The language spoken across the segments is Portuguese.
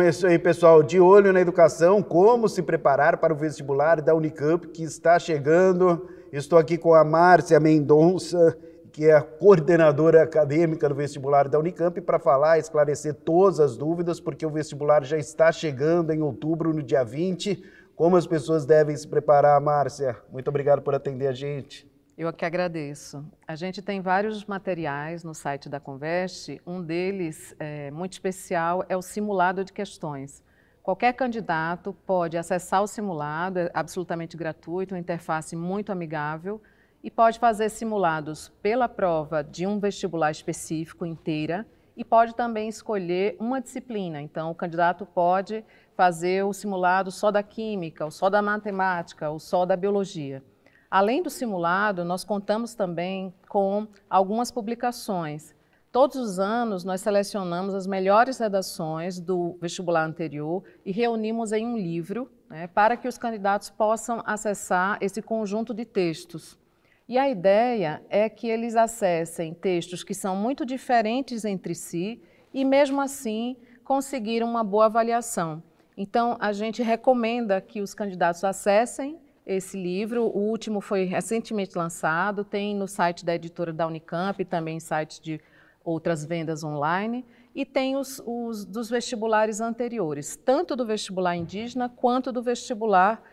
é isso aí, pessoal. De olho na educação, como se preparar para o vestibular da Unicamp, que está chegando. Estou aqui com a Márcia Mendonça, que é a coordenadora acadêmica do vestibular da Unicamp, para falar, esclarecer todas as dúvidas, porque o vestibular já está chegando em outubro, no dia 20. Como as pessoas devem se preparar, Márcia? Muito obrigado por atender a gente. Eu que agradeço. A gente tem vários materiais no site da Conveste, um deles, muito especial, é o simulado de questões. Qualquer candidato pode acessar o simulado, é absolutamente gratuito, uma interface muito amigável, e pode fazer simulados pela prova de um vestibular específico inteira, e pode também escolher uma disciplina. Então, o candidato pode fazer o simulado só da química, ou só da matemática, ou só da biologia. Além do simulado, nós contamos também com algumas publicações. Todos os anos, nós selecionamos as melhores redações do vestibular anterior e reunimos em um livro, né, para que os candidatos possam acessar esse conjunto de textos. E a ideia é que eles acessem textos que são muito diferentes entre si e, mesmo assim, conseguir uma boa avaliação. Então, a gente recomenda que os candidatos acessem esse livro. O último foi recentemente lançado, tem no site da editora da Unicamp, também em sites de outras vendas online, e tem os dos vestibulares anteriores, tanto do vestibular indígena quanto do vestibular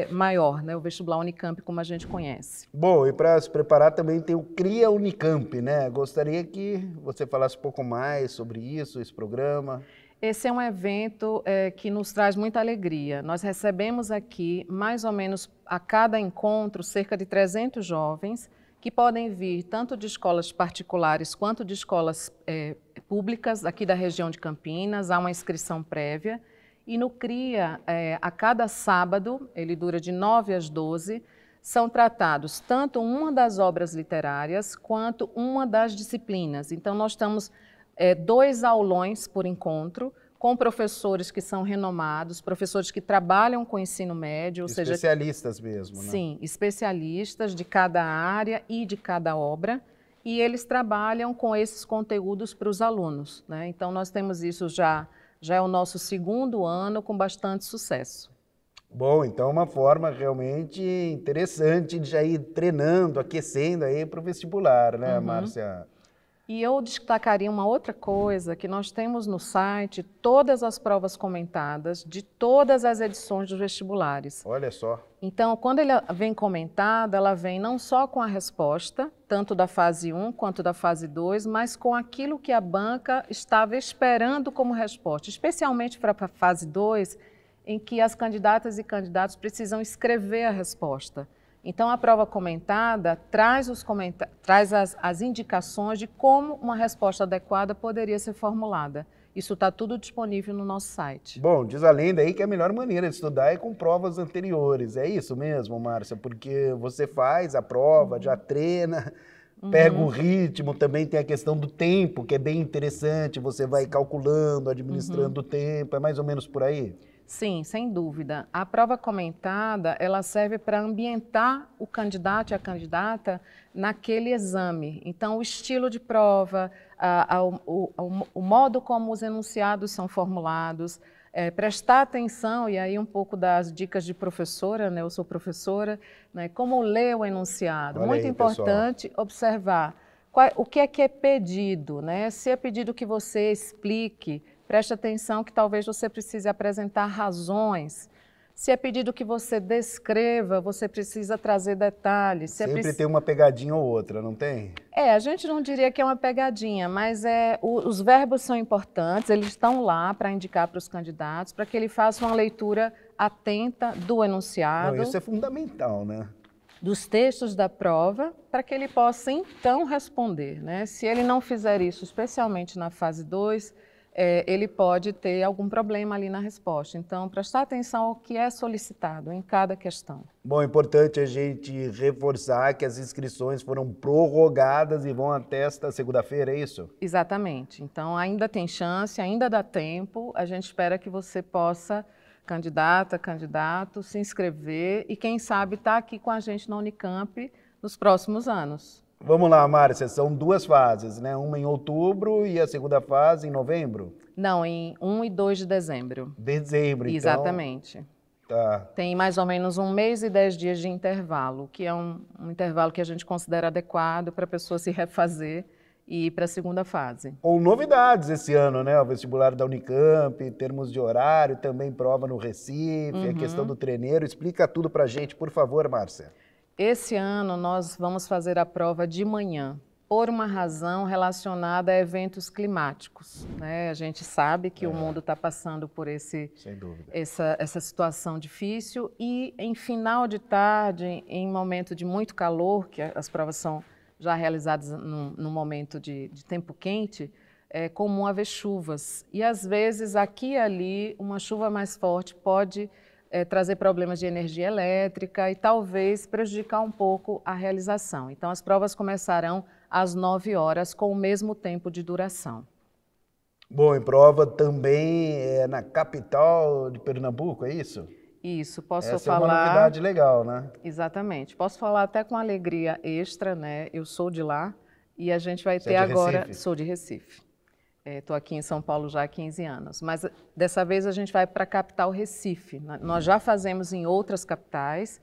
maior, né, o vestibular Unicamp, como a gente conhece. Bom, e para se preparar também tem o CRIA Unicamp, né? Gostaria que você falasse um pouco mais sobre isso, esse programa. Esse é um evento que nos traz muita alegria. Nós recebemos aqui, mais ou menos a cada encontro, cerca de 300 jovens que podem vir tanto de escolas particulares quanto de escolas públicas aqui da região de Campinas. Há uma inscrição prévia. E no CRIA, a cada sábado, ele dura de 9 às 12, são tratados tanto uma das obras literárias quanto uma das disciplinas. Então, nós estamos 2 aulões por encontro, com professores que são renomados, professores que trabalham com ensino médio, ou seja... Especialistas mesmo, né? Sim, especialistas de cada área e de cada obra, e eles trabalham com esses conteúdos para os alunos, né? Então, nós temos isso já é o nosso 2º ano com bastante sucesso. Bom, então uma forma realmente interessante de já ir treinando, aquecendo aí para o vestibular, né, Márcia? E eu destacaria uma outra coisa, que nós temos no site todas as provas comentadas de todas as edições dos vestibulares. Olha só. Então, quando ela vem comentada, ela vem não só com a resposta, tanto da fase 1 quanto da fase 2, mas com aquilo que a banca estava esperando como resposta, especialmente para a fase 2, em que as candidatas e candidatos precisam escrever a resposta. Então, a prova comentada traz as indicações de como uma resposta adequada poderia ser formulada. Isso está tudo disponível no nosso site. Bom, diz a lenda aí que a melhor maneira de estudar é com provas anteriores. É isso mesmo, Márcia? Porque você faz a prova, já treina, pega o ritmo, também tem a questão do tempo, que é bem interessante, você vai calculando, administrando o tempo, é mais ou menos por aí? Sim, sem dúvida. A prova comentada, ela serve para ambientar o candidato e a candidata naquele exame. Então, o estilo de prova, o modo como os enunciados são formulados, prestar atenção, e aí um pouco das dicas de professora, né? Eu sou professora, né? Como ler o enunciado. Olha muito aí, importante pessoal. Observar o que é pedido, né? Se é pedido que você explique, preste atenção que talvez você precise apresentar razões. Se é pedido que você descreva, você precisa trazer detalhes. Sempre tem uma pegadinha ou outra, não tem? A gente não diria que é uma pegadinha, mas os verbos são importantes, eles estão lá para indicar para os candidatos, para que ele faça uma leitura atenta do enunciado. Não, isso é fundamental, né? Dos textos da prova, para que ele possa então responder, né? Se ele não fizer isso, especialmente na fase 2, ele pode ter algum problema ali na resposta. Então, prestar atenção ao que é solicitado em cada questão. Bom, é importante a gente reforçar que as inscrições foram prorrogadas e vão até esta segunda-feira, é isso? Exatamente. Então, ainda tem chance, ainda dá tempo. A gente espera que você possa, candidata, candidato, se inscrever e, quem sabe, estar aqui com a gente na Unicamp nos próximos anos. Vamos lá, Márcia, são 2 fases, né? Uma em outubro e a segunda fase em novembro? Não, em 1 e 2 de dezembro. Dezembro, então. Exatamente. Tá. Tem mais ou menos 1 mês e 10 dias de intervalo, que é um intervalo que a gente considera adequado para a pessoa se refazer e ir para a segunda fase. Com novidades esse ano, né? O vestibular da Unicamp, termos de horário, também prova no Recife, a questão do treineiro. Explica tudo pra gente, por favor, Márcia. Esse ano nós vamos fazer a prova de manhã, por uma razão relacionada a eventos climáticos, né? A gente sabe que o mundo está passando por Sem dúvida. essa situação difícil e em final de tarde, em momento de muito calor, que as provas são já realizadas num momento de tempo quente, é comum haver chuvas. E às vezes aqui e ali uma chuva mais forte pode trazer problemas de energia elétrica e talvez prejudicar um pouco a realização. Então as provas começarão às 9 horas com o mesmo tempo de duração. Bom, em prova também é na capital de Pernambuco, é isso? Isso, posso Essa falar... é uma novidade legal, né? Exatamente. Posso falar até com alegria extra, né? Eu sou de lá e a gente vai Você ter é de agora... Recife? Sou de Recife. Estou aqui em São Paulo já há 15 anos, mas dessa vez a gente vai para a capital Recife. Nós já fazemos em outras capitais,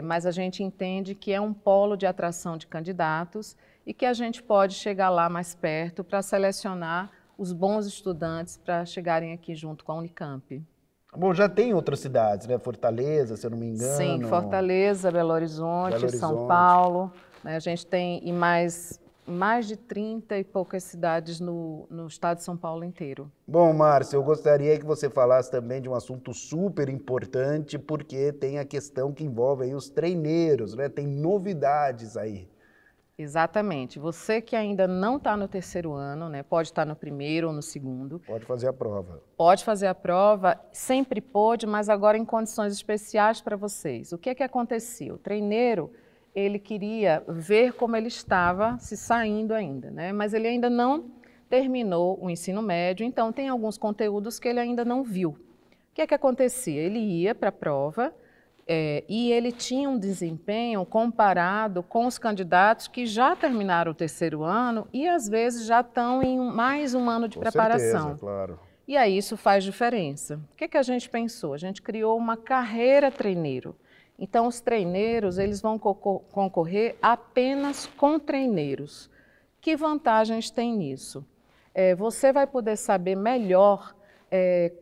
mas a gente entende que é um polo de atração de candidatos e que a gente pode chegar lá mais perto para selecionar os bons estudantes para chegarem aqui junto com a Unicamp. Bom, já tem outras cidades, né? Fortaleza, se eu não me engano. Sim, Fortaleza, Belo Horizonte, São Paulo. Né? A gente tem e mais de 30 e poucas cidades no estado de São Paulo inteiro. Bom, Márcia, eu gostaria que você falasse também de um assunto super importante, porque tem a questão que envolve aí os treineiros, né? Tem novidades aí. Exatamente. Você que ainda não está no terceiro ano, né? Pode estar no primeiro ou no segundo. Pode fazer a prova. Pode fazer a prova, sempre pôde, mas agora em condições especiais para vocês. O que é que acontecia? O treineiro, ele queria ver como ele estava se saindo ainda, né? Mas ele ainda não terminou o ensino médio, então tem alguns conteúdos que ele ainda não viu. O que é que acontecia? Ele ia para a prova e ele tinha um desempenho comparado com os candidatos que já terminaram o terceiro ano e às vezes já estão em mais um ano de preparação. Certeza, claro. E aí isso faz diferença. O que é que a gente pensou? A gente criou uma carreira treineiro. Então, os treineiros, eles vão concorrer apenas com treineiros. Que vantagens tem nisso? Você vai poder saber melhor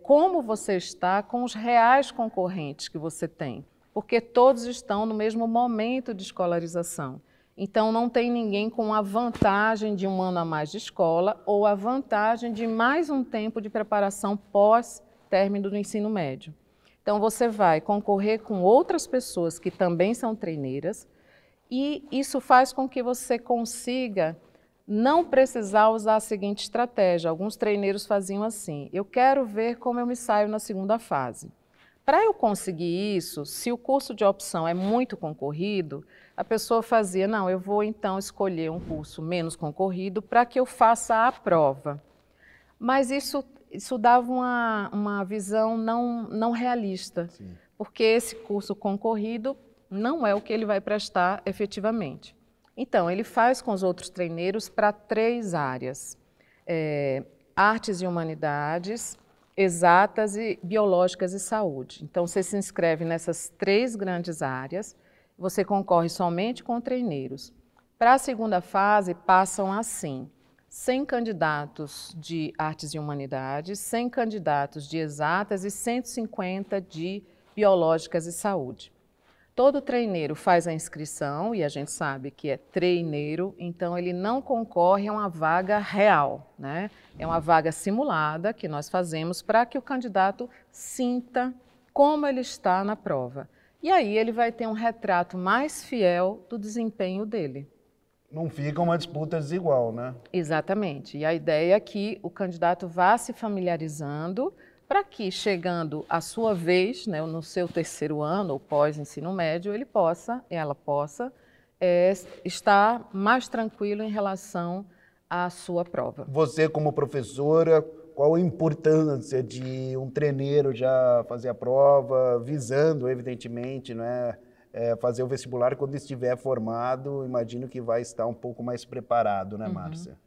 como você está com os reais concorrentes que você tem, porque todos estão no mesmo momento de escolarização. Então, não tem ninguém com a vantagem de um ano a mais de escola ou a vantagem de mais um tempo de preparação pós-término do ensino médio. Então, você vai concorrer com outras pessoas que também são treineiras e isso faz com que você consiga não precisar usar a seguinte estratégia. Alguns treineiros faziam assim: eu quero ver como eu me saio na segunda fase. Para eu conseguir isso, se o curso de opção é muito concorrido, a pessoa fazia, não, eu vou então escolher um curso menos concorrido para que eu faça a prova. Mas isso dava uma visão não realista, Sim. Porque esse curso concorrido não é o que ele vai prestar efetivamente. Então, ele faz com os outros treineiros para 3 áreas: artes e humanidades, exatas e biológicas e saúde. Então, você se inscreve nessas 3 grandes áreas, você concorre somente com treineiros. Para a segunda fase, passam assim: 100 candidatos de artes e humanidades, 100 candidatos de exatas e 150 de biológicas e saúde. Todo treineiro faz a inscrição e a gente sabe que é treineiro, então ele não concorre a uma vaga real, né? É uma vaga simulada que nós fazemos para que o candidato sinta como ele está na prova. E aí ele vai ter um retrato mais fiel do desempenho dele. Não fica uma disputa desigual, né? Exatamente. E a ideia é que o candidato vá se familiarizando para que, chegando à sua vez, né, no seu terceiro ano ou pós-ensino médio, ela possa estar mais tranquilo em relação à sua prova. Você, como professora, qual a importância de um treineiro já fazer a prova, visando, evidentemente, né, fazer o vestibular quando estiver formado, imagino que vai estar um pouco mais preparado, né, Márcia?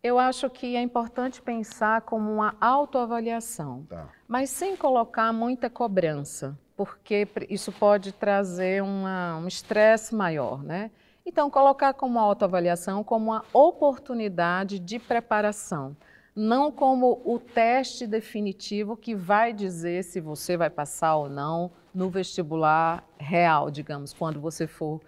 Eu acho que é importante pensar como uma autoavaliação, mas sem colocar muita cobrança, porque isso pode trazer um estresse maior, né? Então, colocar como autoavaliação como uma oportunidade de preparação, não como o teste definitivo que vai dizer se você vai passar ou não no vestibular real, digamos, quando você for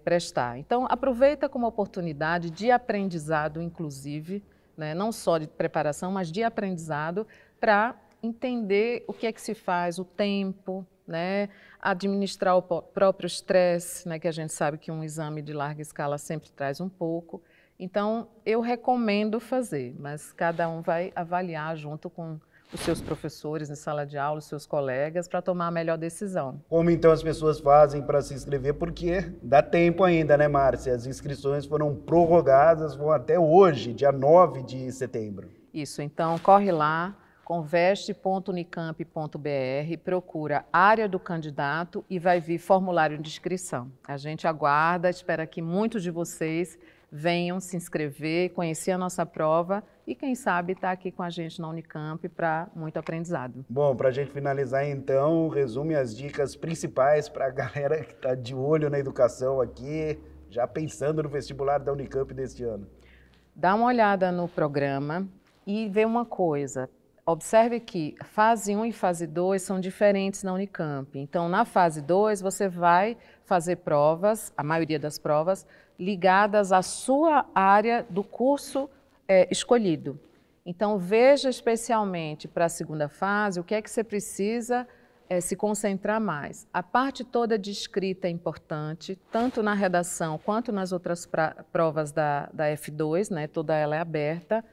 prestar. Então, aproveita como oportunidade de aprendizado, inclusive, né, não só de preparação, mas de aprendizado, para entender o que é que se faz, o tempo, né, administrar o próprio estresse, né, que a gente sabe que um exame de larga escala sempre traz um pouco. Então, eu recomendo fazer, mas cada um vai avaliar junto com os seus professores em sala de aula, os seus colegas, para tomar a melhor decisão. Como então as pessoas fazem para se inscrever? Porque dá tempo ainda, né, Márcia? As inscrições foram prorrogadas, vão até hoje, dia 9 de setembro. Isso, então corre lá, conveste.unicamp.br, procura área do candidato e vai vir formulário de inscrição. A gente aguarda, espera que muitos de vocês venham se inscrever, conhecer a nossa prova e, quem sabe, estar aqui com a gente na Unicamp para muito aprendizado. Bom, para a gente finalizar, então, resume as dicas principais para a galera que está de olho na educação aqui, já pensando no vestibular da Unicamp deste ano. Dá uma olhada no programa e vê uma coisa. Observe que fase 1 e fase 2 são diferentes na Unicamp. Então, na fase 2, você vai fazer provas, a maioria das provas, ligadas à sua área do curso escolhido. Então, veja especialmente para a segunda fase o que é que você precisa se concentrar mais. A parte toda de escrita é importante, tanto na redação quanto nas outras provas da F2, né? Toda ela é aberta.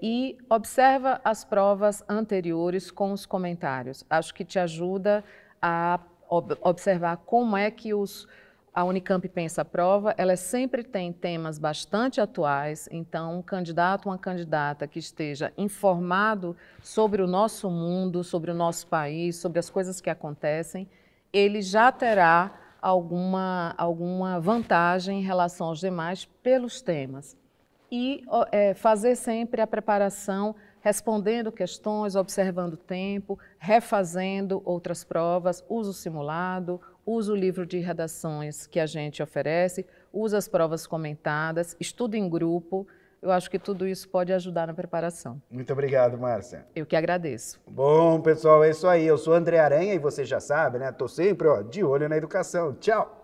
E observa as provas anteriores com os comentários. Acho que te ajuda a observar como é que a Unicamp pensa a prova. Ela sempre tem temas bastante atuais, então um candidato, uma candidata que esteja informado sobre o nosso mundo, sobre o nosso país, sobre as coisas que acontecem, ele já terá alguma vantagem em relação aos demais pelos temas. E fazer sempre a preparação, respondendo questões, observando o tempo, refazendo outras provas, usa o simulado, usa o livro de redações que a gente oferece, usa as provas comentadas, estuda em grupo. Eu acho que tudo isso pode ajudar na preparação. Muito obrigado, Márcia. Eu que agradeço. Bom, pessoal, é isso aí. Eu sou André Aranha e você já sabe, né? Estou sempre de olho na educação. Tchau!